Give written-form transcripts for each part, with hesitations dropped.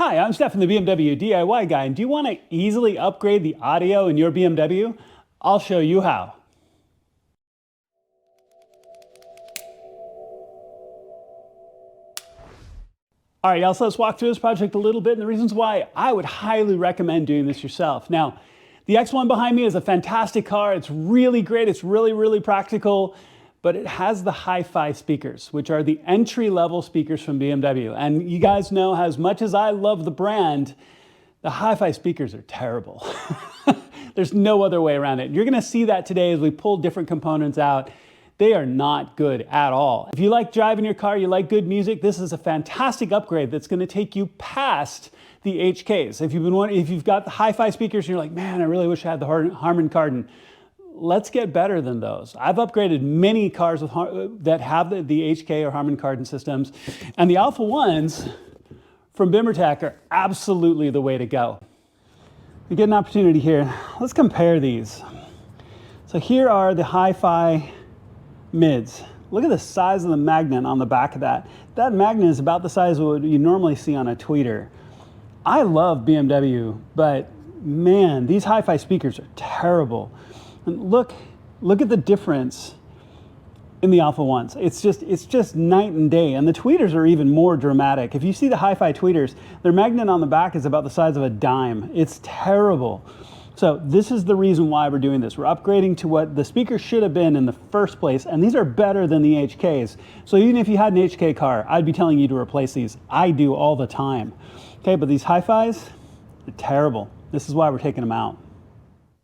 Hi, I'm Stefan, the BMW DIY guy, and do you want to easily upgrade the audio in your BMW? I'll show you how. All right, y'all, so let's walk through this project a little bit and the reasons why I would highly recommend doing this yourself. Now, the X1 behind me is a fantastic car. It's really great. It's really practical, but it has the hi-fi speakers, which are the entry-level speakers from BMW. And you guys know, as much as I love the brand, the hi-fi speakers are terrible. There's no other way around it. You're gonna see that today as we pull different components out. They are not good at all. If you like driving your car, you like good music, this is a fantastic upgrade that's gonna take you past the HKs. If you've got the hi-fi speakers and you're like, man, I really wish I had the Harman Kardon, let's get better than those. I've upgraded many cars that have the HK or Harman Kardon systems, and the Alpha 1s from Bimmertech are absolutely the way to go. You get an opportunity here. Let's compare these. So here are the hi-fi mids. Look at the size of the magnet on the back of that. That magnet is about the size of what you normally see on a tweeter. I love BMW, but man, these hi-fi speakers are terrible. And look at the difference in the Alpha 1s. It's just night and day. And the tweeters are even more dramatic. If you see the hi-fi tweeters, their magnet on the back is about the size of a dime. It's terrible. So this is the reason why we're doing this. We're upgrading to what the speakers should have been in the first place, and these are better than the HKs. So even if you had an HK car, I'd be telling you to replace these. I do all the time. Okay, but these hi-fis, they're terrible. This is why we're taking them out.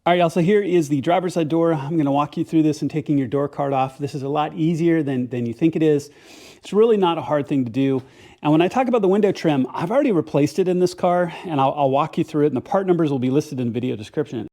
All right, y'all, so here is the driver's side door. I'm gonna walk you through this and taking your door card off. This is a lot easier than you think it is. It's really not a hard thing to do. And when I talk about the window trim, I've already replaced it in this car, and I'll walk you through it, and the part numbers will be listed in the video description.